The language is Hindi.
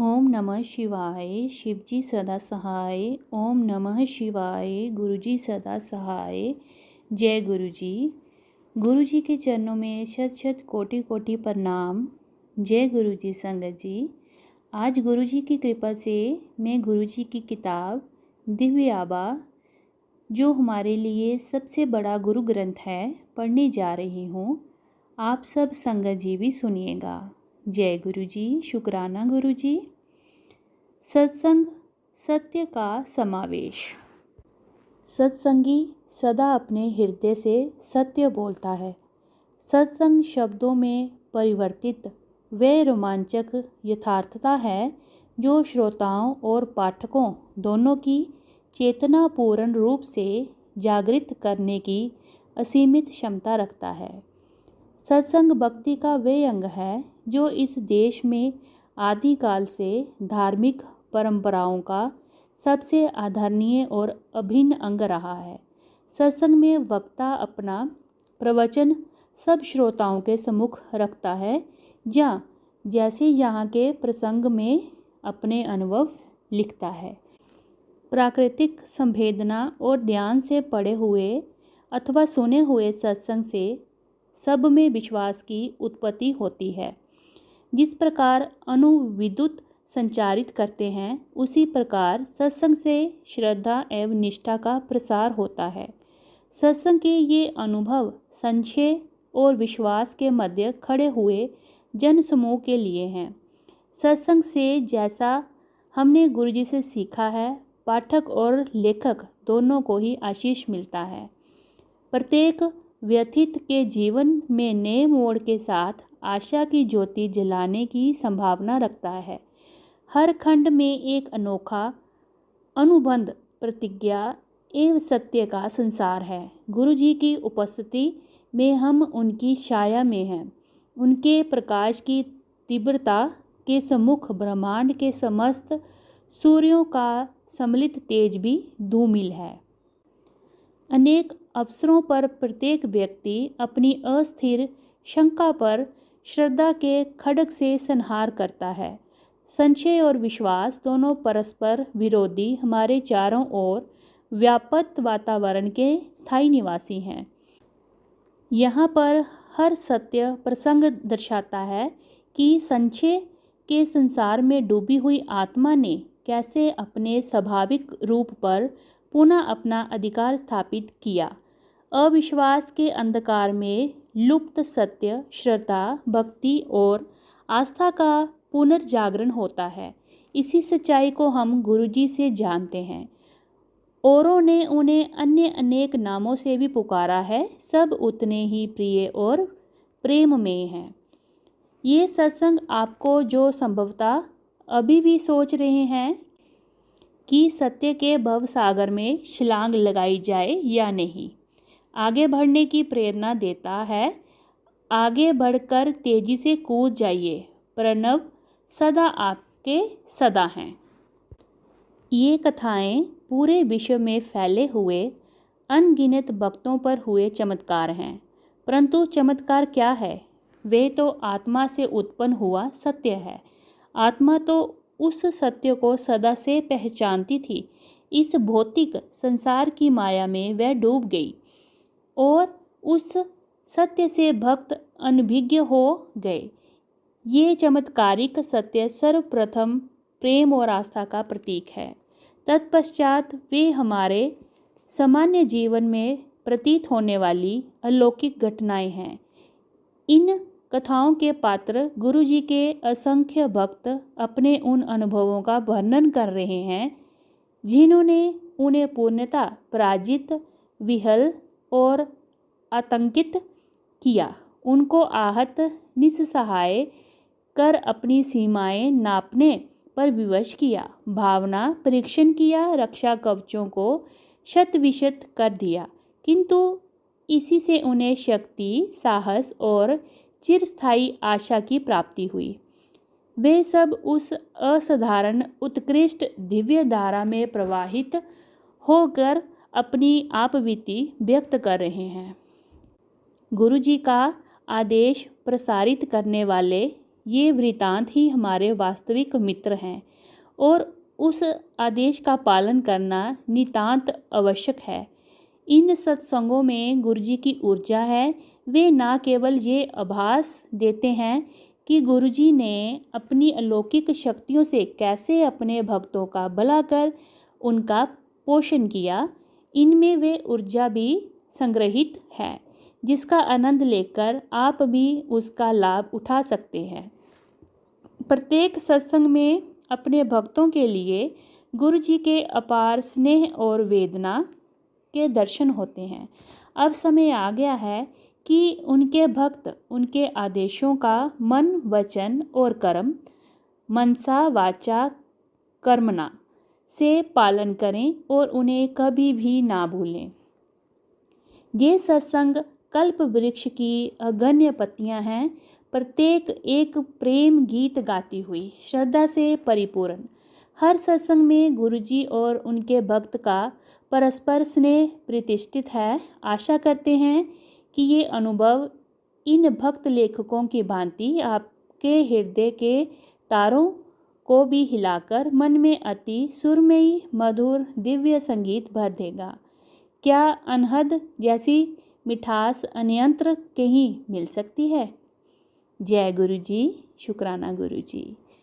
ओम नमः शिवाय। शिवजी सदा सहाय। ओम नमः शिवाय। गुरुजी सदा सहाय। जय गुरुजी। गुरुजी के चरणों में शत शत कोटि कोटि प्रणाम। जय गुरुजी संगत जी। आज गुरुजी की कृपा से मैं गुरुजी की किताब दिव्य आबा, जो हमारे लिए सबसे बड़ा गुरु ग्रंथ है, पढ़ने जा रही हूँ। आप सब संगत जी भी सुनिएगा। जय गुरुजी। शुक्राना गुरुजी। सत्संग सत्य का समावेश। सत्संगी सदा अपने हृदय से सत्य बोलता है। सत्संग शब्दों में परिवर्तित व रोमांचक यथार्थता है जो श्रोताओं और पाठकों दोनों की चेतना पूर्ण रूप से जागृत करने की असीमित क्षमता रखता है। सत्संग भक्ति का वे अंग है जो इस देश में आदिकाल से धार्मिक परंपराओं का सबसे आदरणीय और अभिन्न अंग रहा है। सत्संग में वक्ता अपना प्रवचन सब श्रोताओं के सम्मुख रखता है, जैसे यहाँ के प्रसंग में अपने अनुभव लिखता है। प्राकृतिक संवेदना और ध्यान से पढ़े हुए अथवा सुने हुए सत्संग से सब में विश्वास की उत्पत्ति होती है। जिस प्रकार अणु विद्युत संचारित करते हैं, उसी प्रकार सत्संग से श्रद्धा एवं निष्ठा का प्रसार होता है। सत्संग के ये अनुभव संशय और विश्वास के मध्य खड़े हुए जन समूह के लिए हैं। सत्संग से, जैसा हमने गुरुजी से सीखा है, पाठक और लेखक दोनों को ही आशीष मिलता है। प्रत्येक व्यथित के जीवन में नए मोड़ के साथ आशा की ज्योति जलाने की संभावना रखता है। हर खंड में एक अनोखा अनुबंध, प्रतिज्ञा एवं सत्य का संसार है। गुरुजी की उपस्थिति में हम उनकी छाया में हैं। उनके प्रकाश की तीव्रता के सम्मुख ब्रह्मांड के समस्त सूर्यों का सम्मिलित तेज भी धूमिल है। अनेक अवसरों पर प्रत्येक व्यक्ति अपनी अस्थिर शंका पर श्रद्धा के खड्ग से संहार करता है। संशय और विश्वास दोनों परस्पर विरोधी हमारे चारों ओर व्याप्त वातावरण के स्थायी निवासी हैं। यहाँ पर हर सत्य प्रसंग दर्शाता है कि संशय के संसार में डूबी हुई आत्मा ने कैसे अपने स्वाभाविक रूप पर पुनः अपना अधिकार स्थापित किया। अविश्वास के अंधकार में लुप्त सत्य, श्रद्धा, भक्ति और आस्था का पुनर्जागरण होता है। इसी सच्चाई को हम गुरुजी से जानते हैं। औरों ने उन्हें अन्य अनेक नामों से भी पुकारा है, सब उतने ही प्रिय और प्रेममय हैं। ये सत्संग आपको, जो संभवतः अभी भी सोच रहे हैं कि सत्य के भवसागर में छलांग लगाई जाए या नहीं, आगे बढ़ने की प्रेरणा देता है। आगे बढ़कर तेजी से कूद जाइए। प्रणव सदा आपके सदा हैं। ये कथाएं पूरे विश्व में फैले हुए अनगिनत भक्तों पर हुए चमत्कार हैं। परंतु चमत्कार क्या है? वे तो आत्मा से उत्पन्न हुआ सत्य है। आत्मा तो उस सत्य को सदा से पहचानती थी। इस भौतिक संसार की माया में वह डूब गई और उस सत्य से भक्त अनभिज्ञ हो गए। ये चमत्कारिक सत्य सर्वप्रथम प्रेम और आस्था का प्रतीक है। तत्पश्चात वे हमारे सामान्य जीवन में प्रतीत होने वाली अलौकिक घटनाएं हैं। इन कथाओं के पात्र गुरुजी के असंख्य भक्त अपने उन अनुभवों का वर्णन कर रहे हैं जिन्होंने उन्हें पूर्णतः पराजित, विहल और आतंकित किया। उनको आहत, निस्सहाय कर अपनी सीमाएं नापने पर विवश किया, भावना परीक्षण किया, रक्षा कवचों को शत-विशत कर दिया, किंतु इसी से उन्हें शक्ति, साहस और चिरस्थायी आशा की प्राप्ति हुई। वे सब उस असाधारण उत्कृष्ट दिव्य धारा में प्रवाहित होकर अपनी आपबीती व्यक्त कर रहे हैं। गुरुजी का आदेश प्रसारित करने वाले ये वृत्तांत ही हमारे वास्तविक मित्र हैं और उस आदेश का पालन करना नितांत आवश्यक है। इन सत्संगों में गुरुजी की ऊर्जा है। वे न केवल ये आभास देते हैं कि गुरुजी ने अपनी अलौकिक शक्तियों से कैसे अपने भक्तों का भला कर उनका पोषण किया, इनमें वे ऊर्जा भी संग्रहित है जिसका आनंद लेकर आप भी उसका लाभ उठा सकते हैं। प्रत्येक सत्संग में अपने भक्तों के लिए गुरुजी के अपार स्नेह और वेदना के दर्शन होते हैं। अब समय आ गया है कि उनके भक्त उनके आदेशों का मन, वचन और कर्म, मनसा वाचा कर्मणा से पालन करें और उन्हें कभी भी ना भूलें। ये सत्संग कल्प वृक्ष की अगण्य पत्तियां हैं, प्रत्येक एक प्रेम गीत गाती हुई, श्रद्धा से परिपूर्ण। हर सत्संग में गुरुजी और उनके भक्त का परस्पर स्नेह प्रतिष्ठित है। आशा करते हैं कि ये अनुभव इन भक्त लेखकों की भांति आपके हृदय के तारों को भी हिलाकर मन में अति सुरमयी मधुर दिव्य संगीत भर देगा। क्या अनहद जैसी मिठास अन्यंत्र कहीं मिल सकती है। जय गुरु जी। शुक्राना गुरु जी।